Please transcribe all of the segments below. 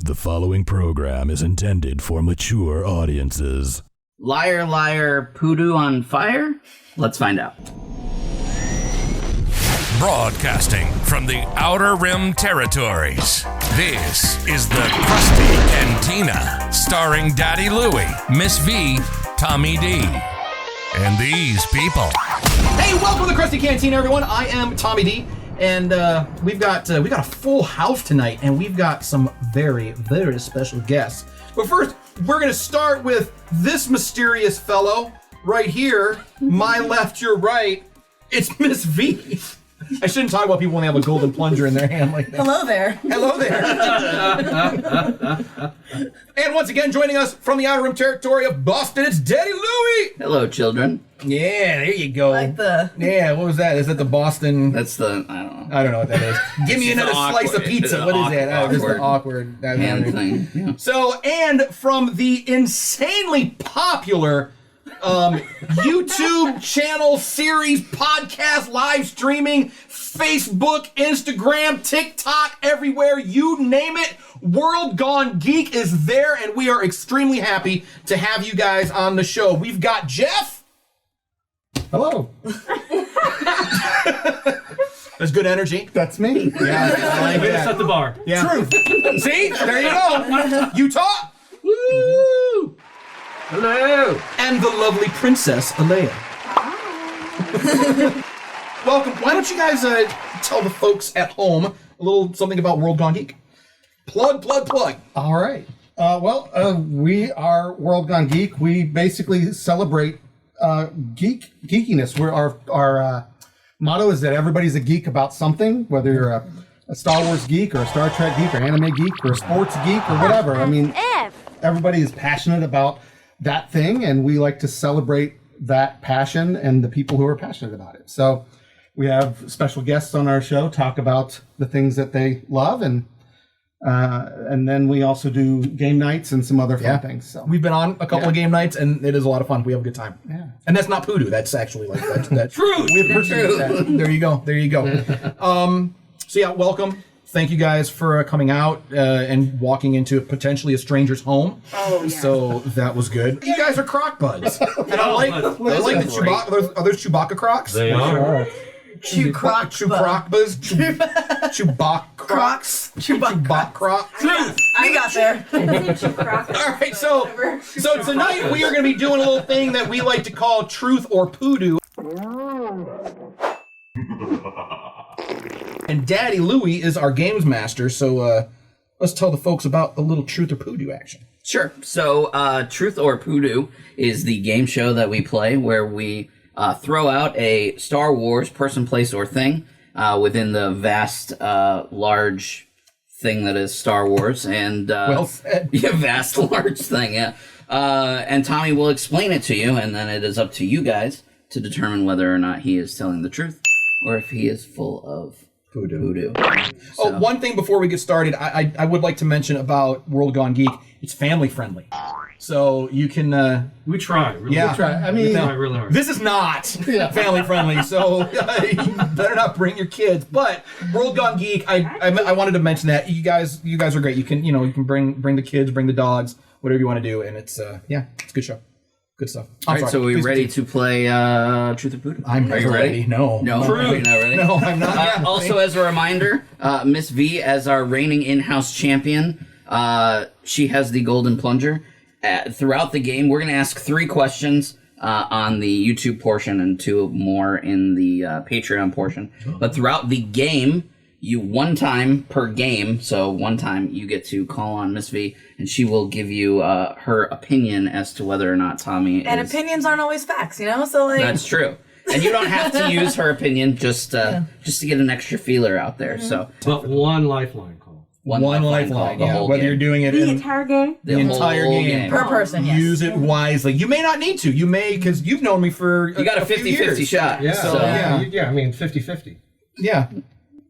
The following program is intended for mature audiences. Liar, liar, Poodoo on fire? Let's find out. Broadcasting from the Outer Rim territories, this is the Crusty Cantina, starring Daddy Louie, Miss V, Tommy D, and these people. Hey, welcome to the Crusty Cantina, everyone. I am Tommy D, and we've got a full house tonight, and we've got some very, very special guests. But first, we're going to start with this mysterious fellow right here, my left, your right. It's Miss V. I shouldn't talk about people when they have a golden plunger in their hand like that. Hello there. Hello there. And once again, joining us from the Outer Rim territory of Boston, it's Daddy Louie. Hello, children. Yeah, there you go. Yeah, what was that? Is that the Boston? That's the, I don't know what that is. Give me another slice of pizza. What is that? Just an awkward hand thing. Yeah. So, and from the insanely popular YouTube channel, series, podcast, live streaming, Facebook, Instagram, TikTok, everywhere, you name it, World Gone Geek is there, and we are extremely happy to have you guys on the show. We've got Jeff. Hello. That's good energy. That's me. Yeah, I like that. Set the bar. Yeah. Truth. See? There you go. Utah. Woo! Hello. And the lovely Princess Alea. Welcome. Why don't you guys tell the folks at home a little something about World Gone Geek? Plug. All right. We are World Gone Geek. We basically celebrate geekiness. Our motto is that everybody's a geek about something, whether you're a Star Wars geek or a Star Trek geek or anime geek or a sports geek or whatever. I mean, everybody is passionate about that thing, and we like to celebrate that passion and the people who are passionate about it. So we have special guests on our show talk about the things that they love, and then we also do game nights and some other fun things. So we've been on a couple of game nights, and it is a lot of fun. We have a good time. Yeah. And that's not Poodoo. That's actually like that's true. We appreciate that. There you go. So yeah, welcome. Thank you guys for coming out and walking into potentially a stranger's home. Oh, yeah. So that was good. You guys are Croc buds. And I like the Chewbacca. Are those Chewbacca Crocs? They are. Chewbacca Crocs. Chewbacca Crocs. I got there. All right, so tonight we are going to be doing a little thing that we like to call Truth or Poodoo. And Daddy Louie is our games master, so let's tell the folks about the little Truth or Poodoo action. Sure. So, Truth or Poodoo is the game show that we play where we throw out a Star Wars person, place, or thing within the vast, large thing that is Star Wars. And well said. Yeah, vast, large thing, yeah. And Tommy will explain it to you, and then it is up to you guys to determine whether or not he is telling the truth or if he is full of Poodoo. So. Oh, one thing before we get started, I would like to mention about World Gone Geek. It's family friendly, so you can. We try. Really. Yeah, we try. I mean, we try really hard. This is not family friendly, so you better not bring your kids. But World Gone Geek, I wanted to mention that you guys are great. You can bring the kids, bring the dogs, whatever you want to do, and it's it's a good show. Good stuff. All right, so we're ready to play Truth or Poodoo? Are you ready? No. You're not ready? No, I'm not. Also, as a reminder, Miss V, as our reigning in-house champion, she has the golden plunger. Throughout the game, we're going to ask 3 questions on the YouTube portion and 2 more in the Patreon portion. But throughout the game, you one time per game, so one time you get to call on Miss V, and she will give you her opinion as to whether or not Tommy and opinions aren't always facts, so like... That's true. And you don't have to use her opinion just to get an extra feeler out there, so... But one lifeline call. One lifeline, whether you're doing it the entire game? The entire game. Per person, yes. Use it wisely. You may not need to. You may, because you've known me for You got a 50-50 shot. Yeah, so, I mean, 50-50. Yeah.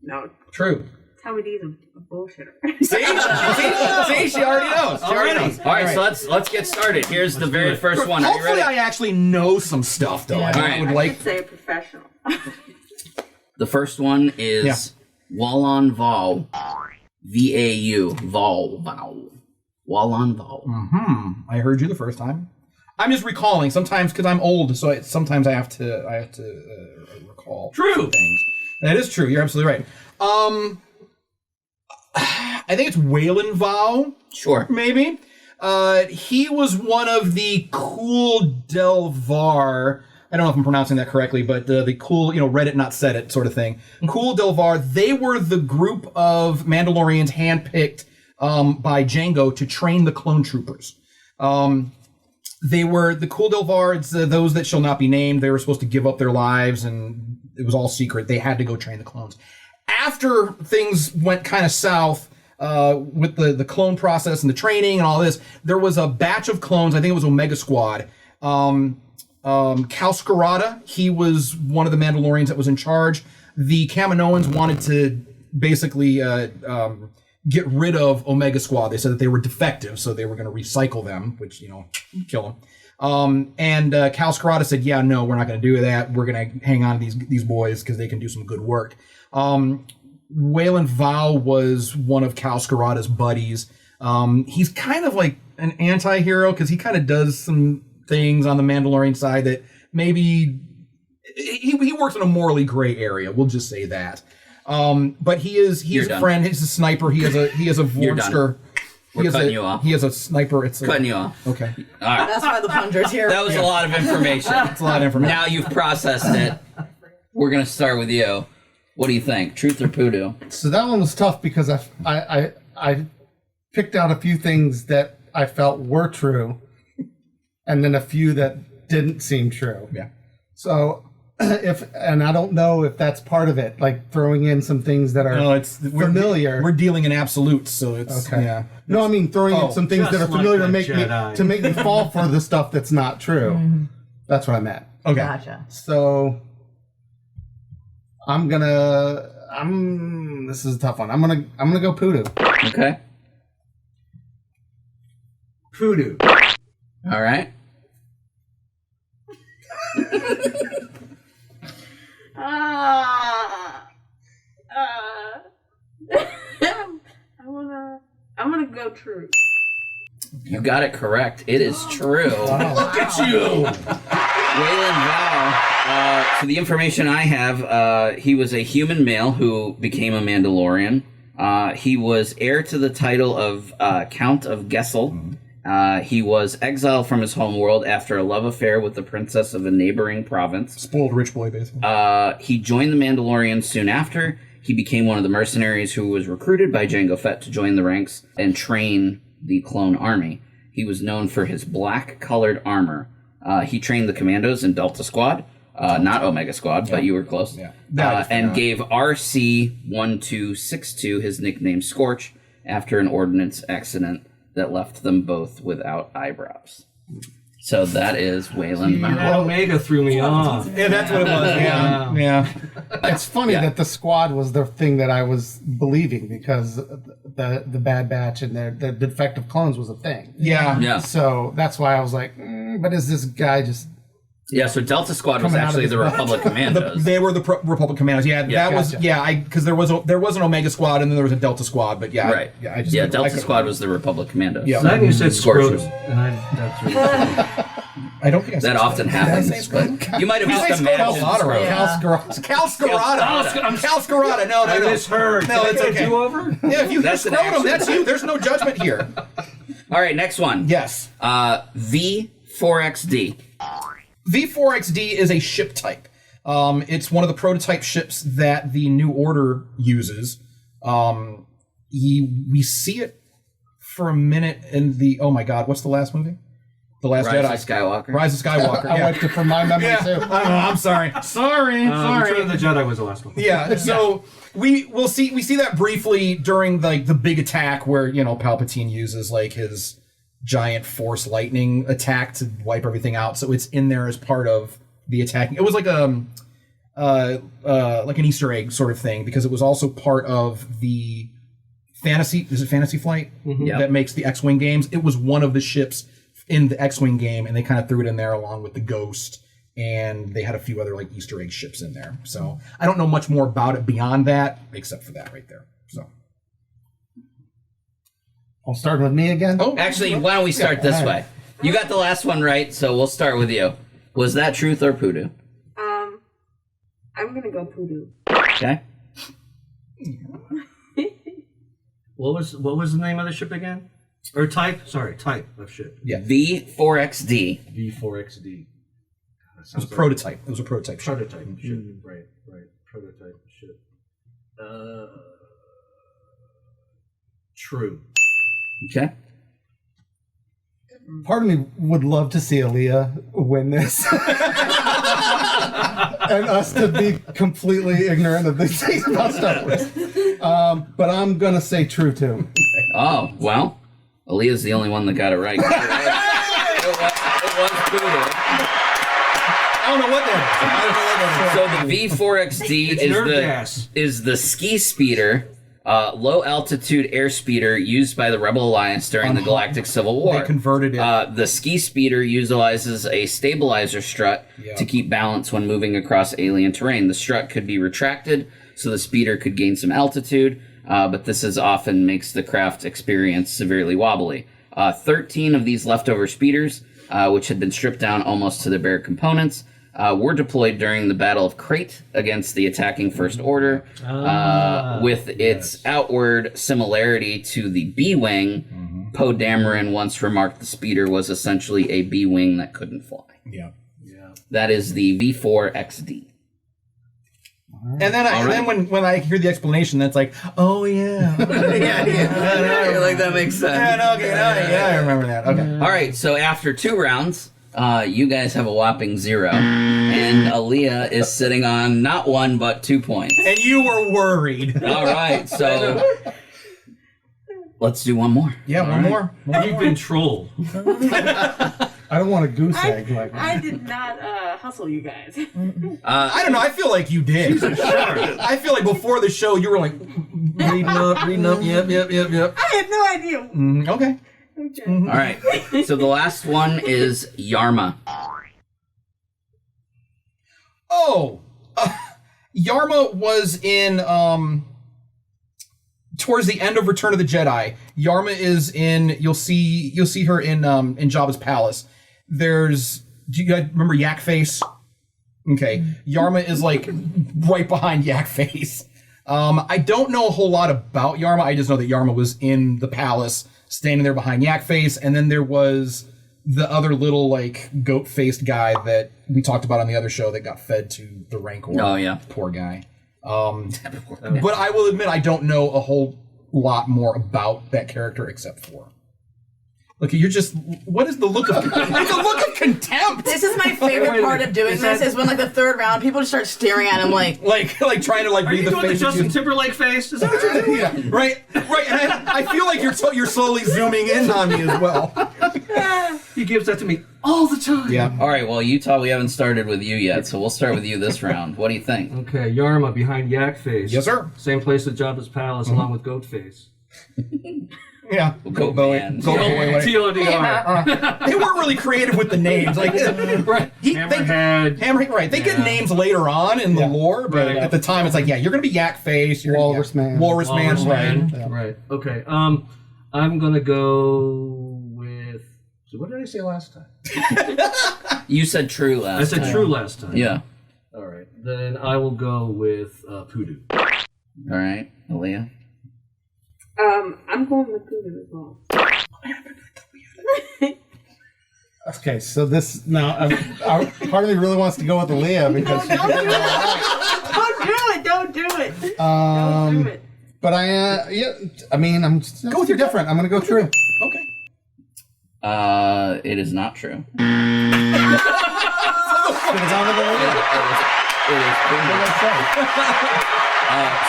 No. True. Tommy D's a bullshitter. See, she already knows. All right, so let's get started. Here's the very first one. Are you Hopefully ready? I actually know some stuff, though. Yeah. I would like... I should say a professional. The first one is Wallon Vol. V-A-U. Vowel. Wallon Vowel. I heard you the first time. I'm just recalling sometimes because I'm old, so sometimes I have to recall True. things. That is true. You're absolutely right. I think it's Waylon Vow. Sure. Maybe. He was one of the cool Delvar. I don't know if I'm pronouncing that correctly, but the cool, read it, not said it sort of thing. Cool Delvar. They were the group of Mandalorians handpicked by Jango to train the clone troopers. They were the cool Delvar. It's those that shall not be named. They were supposed to give up their lives, and it was all secret. They had to go train the clones. After things went kind of south with the clone process and the training and all this, there was a batch of clones. I think it was Omega Squad. Cal Scarada, he was one of the Mandalorians that was in charge. The Kaminoans wanted to basically get rid of Omega Squad. They said that they were defective, so they were going to recycle them, which, kill them. And Cal Scarada said, yeah, no, we're not going to do that. We're going to hang on to these boys because they can do some good work. Waylon Vow was one of Cal Scarada's buddies. He's kind of like an anti-hero because he kind of does some things on the Mandalorian side that maybe he works in a morally gray area. We'll just say that. But he's a friend. He's a sniper. He has a Vormster. We're cutting you off. He has a sniper. Cutting you off. Okay. All right. That's why the plunger's here. That was a lot of information. That's a lot of information. Now you've processed it. We're going to start with you. What do you think? Truth or Poodoo? So that one was tough because I picked out a few things that I felt were true, and then a few that didn't seem true. Yeah. So and I don't know if that's part of it, like throwing in some things that are familiar. We're dealing in absolutes, so it's okay. Yeah. No, I mean throwing in some things that are familiar to make me fall for the stuff that's not true. Mm-hmm. That's what I meant. Okay. Gotcha. So this is a tough one. I'm gonna go Poodoo. Okay. Poodoo. All right. I'm gonna go true. You got it correct. It is true. Wow. Look at you. Waylon Vow, for the information I have, he was a human male who became a Mandalorian. He was heir to the title of Count of Gessel. He was exiled from his homeworld after a love affair with the princess of a neighboring province. Spoiled rich boy, basically. He joined the Mandalorians soon after. He became one of the mercenaries who was recruited by Jango Fett to join the ranks and train the clone army. He was known for his black-colored armor. He trained the commandos in Delta Squad, not Omega Squad, but you were close. Yeah. And gave RC-1262 his nickname Scorch after an ordnance accident that left them both without eyebrows. So that is Waylon Vow. Omega threw me off. Yeah, that's what it was. Yeah. It's funny that the squad was the thing that I was believing because the Bad Batch and the defective clones was a thing. Yeah. So that's why I was like, but is this guy just... Yeah, so Delta Squad was Coming out actually of the his Republic Commandos. They were the Republic Commandos. Yeah, that was because there was an Omega Squad and then there was a Delta Squad. But yeah, Right. Yeah, Delta Squad was the Republic Commandos. Yeah. Then you said Scorchers. scrotum. And that's really I don't think I said That often happens, but you might have just imagined. Cal Scarada. No. I misheard. No, it's Can I get okay. a do-over? Yeah, if you That's an scrotum, action. that's you. There's no judgment here. All right, next one. Yes. V4XD. V4XD is a ship type. It's one of the prototype ships that the New Order uses. We see it for a minute in the... Oh my God, what's the last movie? The Last Rise Jedi. of Skywalker. Rise of Skywalker. I went to from my memory too. I'm sorry. Sorry. Return of the Jedi was the last one. Yeah, so we see that briefly during the big attack where Palpatine uses his giant force lightning attack to wipe everything out. So it's in there as part of the attack. It was like an Easter egg sort of thing because it was also part of the Fantasy Flight that makes the X-Wing games. It was one of the ships in the X-Wing game, and they kind of threw it in there along with the Ghost, and they had a few other Easter egg ships in there. So I don't know much more about it beyond that, except for that right there. So Well, starting with me again? Oh, Actually, why don't we start this way? You got the last one right, so we'll start with you. Was that truth or Poodoo? I'm gonna go Poodoo. Okay. What was the name of the ship again? Or type? Sorry, type of ship. Yeah. V4XD. V4XD. It was a prototype. It was a prototype. Prototype ship. Right. Prototype ship. True. Okay. Part of me would love to see Aaliyah win this. And us to be completely ignorant of these things about Star Wars. But I'm going to say true, too. Oh, well, Aaliyah's the only one that got it right. It was Poodoo. I don't know what that is. So the V4XD is the ski speeder, low altitude air speeder used by the Rebel Alliance during the Galactic Civil War. They converted it. The ski speeder utilizes a stabilizer strut to keep balance when moving across alien terrain. The strut could be retracted so the speeder could gain some altitude, but this often makes the craft experience severely wobbly. 13 of these leftover speeders, which had been stripped down almost to their bare components, were deployed during the Battle of Crate against the attacking First Order, with its outward similarity to the B-Wing. Poe Dameron once remarked the speeder was essentially a B-Wing that couldn't fly. Yeah. That is the V4XD. And then, when I hear the explanation, that's like, oh yeah, You're like, that makes sense. I remember that. Okay. All right, so after 2 rounds, you guys have a whopping 0, and Aaliyah is sitting on not 1 but 2 points. And you were worried. All right, so let's do one more. Yeah, one more. You've been trolled. I don't want a goose egg. I did not hustle you guys. I don't know. I feel like you did. I feel like before the show, you were like reading up. Yep. I had no idea. Okay. All right, so the last one is Yarma. Oh, Yarma was in towards the end of Return of the Jedi. Yarma is in. You'll see her in Jabba's palace. Do you guys remember Yak Face? Okay, Yarma is like right behind Yak Face. I don't know a whole lot about Yarma. I just know that Yarma was in the palace, standing there behind Yak Face, and then there was the other little like goat-faced guy that we talked about on the other show that got fed to the Rancor. Oh yeah, poor guy. But I will admit I don't know a whole lot more about that character except for. Look, you're just. What is the look of? It's a look of contempt. This is my favorite part of doing this. Is when like the 3rd round, people just start staring at him like trying to like Are read you the doing the face. Justin Timberlake face? Is that what you're doing? Yeah, right. And I feel like you're slowly zooming in on me as well. He gives that to me all the time. Yeah. All right, well, Utah, we haven't started with you yet, so we'll start with you this round. What do you think? Okay, Yarma behind Yak Face. Yes, sir. Same place at Jabba's palace, along with Goat Face. Yeah. Goat Man. Goat Boy. TLDR. They weren't really creative with the names. Like, right. Hammerhead. Right. They get names later on in the lore, but at the time it's like, yeah, you're gonna be Yak Face. You're Walrus Man. Walrus Man. Right. Yeah. Right. Okay. I'm gonna go with. So what did I say last time? You said true last I said time. true last time. Yeah. All right. Then I will go with Poodoo. All right, Aaliyah. I'm going with Poodoo as well. Okay, so this now part of me really wants to go with Aaliyah because Don't do it. Don't do it. Don't do it. But I'm just go with your different. I'm gonna go true. Okay. It is not true.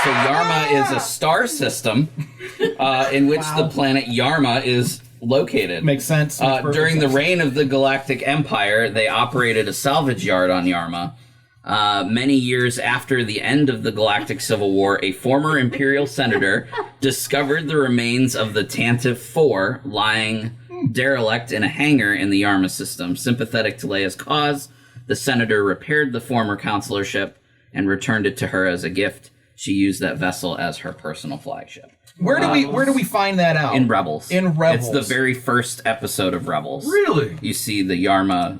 So Yarma is a star system in which the planet Yarma is located. Makes sense. During the reign of the Galactic Empire, they operated a salvage yard on Yarma. Many years after the end of the Galactic Civil War, a former Imperial senator discovered the remains of the Tantive 4 lying derelict in a hangar in the Yarma system. Sympathetic to Leia's cause, the senator repaired the former consular ship and returned it to her as a gift. She used that vessel as her personal flagship. Where do we find that out? In Rebels. In Rebels. It's the very first episode of Rebels. Really? You see the Yarma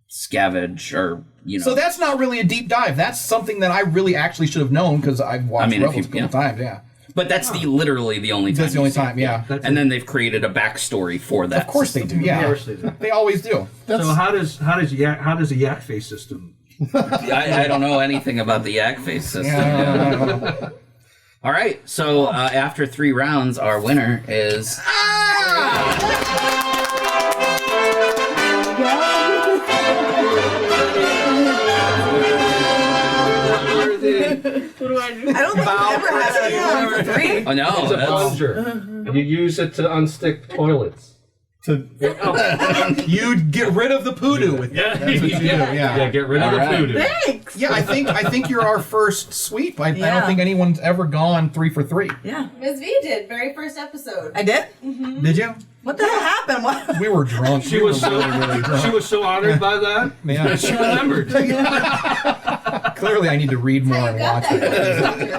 scavenge, or So that's not really a deep dive. That's something that I really actually should have known because I've watched Rebels a couple times. Yeah. But that's literally the only time. That's the only time. Yeah. And then they've created a backstory for that. Of course they do. Yeah. Of course they do. They always do. So how does a yak face system? I don't know anything about the yak face system. Yeah. All right, so after 3 rounds, our winner is. What do I do? I don't think I've ever had one for 3. Oh no, It's a that's plunger. You use it to unstick toilets. You'd get rid of the Poodoo with Yeah. That's what you do. Yeah. Get rid of the right. Poodoo. Thanks. Yeah, I think you're our first sweep. I don't Yeah. think anyone's ever gone 3 for 3. Yeah. Ms. V did, very first episode. I did? Did you? What the hell happened? What? We were drunk. She was so she was so honored by that. Yeah. She remembered. Clearly, I need to read more and watch it.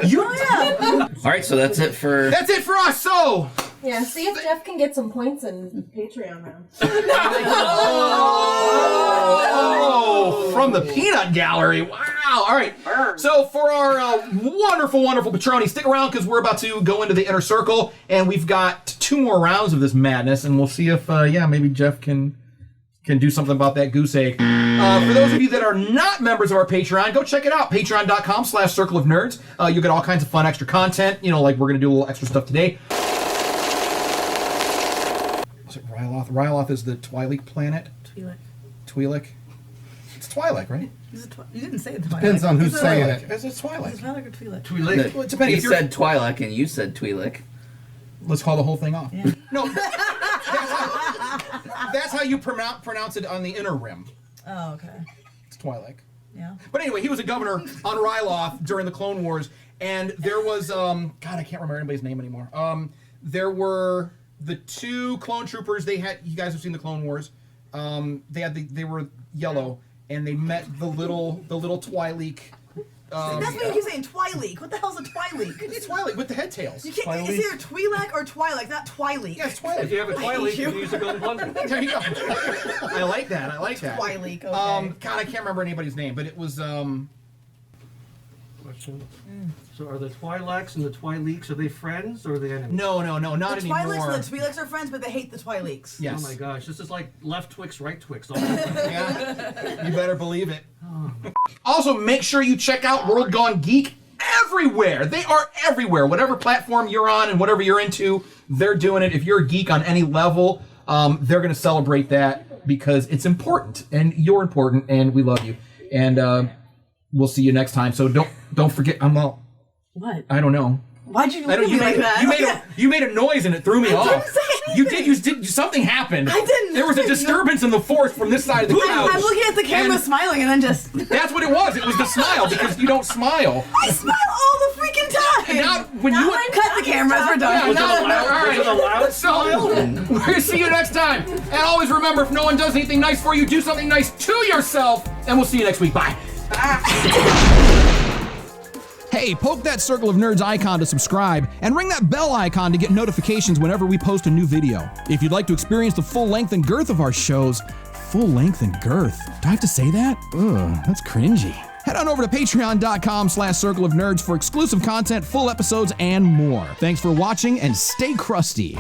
Yeah. all right. So that's it for. That's it for us. So. Yeah, see if Jeff can get some points in Patreon round. Oh, from the peanut gallery. Wow. All right. So for our wonderful, wonderful Patroni, stick around because we're about to go into the inner circle and we've got 2 more rounds of this madness and we'll see if, maybe Jeff can do something about that goose egg. For those of you that are not members of our Patreon, go check it out. Patreon.com/Circle of Nerds. You'll get all kinds of fun extra content. Like we're going to do a little extra stuff today. Is it Ryloth? Ryloth is the Twi'lek planet. Twi'lek. It's Twi'lek, right? You didn't say it. Depends on who's saying it. Is it Twi'lek? Is it Twi'lek or Twi'lek? Twi'lek. Well, it depends. He If you're- said Twi'lek and you said Twi'lek. Let's call the whole thing off. Yeah. No, that's how you pronounce it on the inner rim. Oh, okay. It's Twi'lek. Yeah. But anyway, he was a governor on Ryloth during the Clone Wars, and there was God, I can't remember anybody's name anymore. There were the 2 clone troopers. They had, you guys have seen the Clone Wars. They were yellow, and they met the little Twi'lek. That's what you keep saying, Twi'lek. What the hell's a Twi'lek? It's Twi'lek with the head tails. You can't. It's either Twi'lek or Twi'lek, not Twi'lek. Yeah, it's If you Twi'lek. have a Twi'lek, you can use a golden plunger. There you go. I like that. Twi'lek. Okay. God, I can't remember anybody's name, but it was Question. So are the Twi'leks and the Twi'leks, are they friends or are they enemies? no, not the anymore. Twi'leks and the Twi'leks are friends, but they hate the Twi'leks. Yes. Oh my gosh, this is like left Twix, right Twix. All Yeah, you better believe it. Also, make sure you check out World Gone Geek everywhere. They are everywhere. Whatever platform you're on and whatever you're into, they're doing it. If you're a geek on any level, they're going to celebrate that because it's important, and you're important, and we love you. And we'll see you next time. So don't forget. What? I don't know. Why'd you look I at don't. me like that? You made a noise and it threw me off. didn't say anything. You did. Something happened. I didn't. There was a disturbance in the force from this side of the couch. I'm looking at the camera And- smiling and then just... That's what it was. It was the smile because you don't smile. I smile all the freaking time! Not when you Cut the cameras, we're done. Was it a loud So we're gonna see you next time. And always remember, if no one does anything nice for you, do something nice to yourself. And we'll see you next week. Bye. Hey, poke that Circle of Nerds icon to subscribe and ring that bell icon to get notifications whenever we post a new video. If you'd like to experience the full length and girth of our shows, full length and girth. Do I have to say that? Ugh, that's cringy. Head on over to patreon.com/Circle of Nerds for exclusive content, full episodes, and more. Thanks for watching and stay crusty.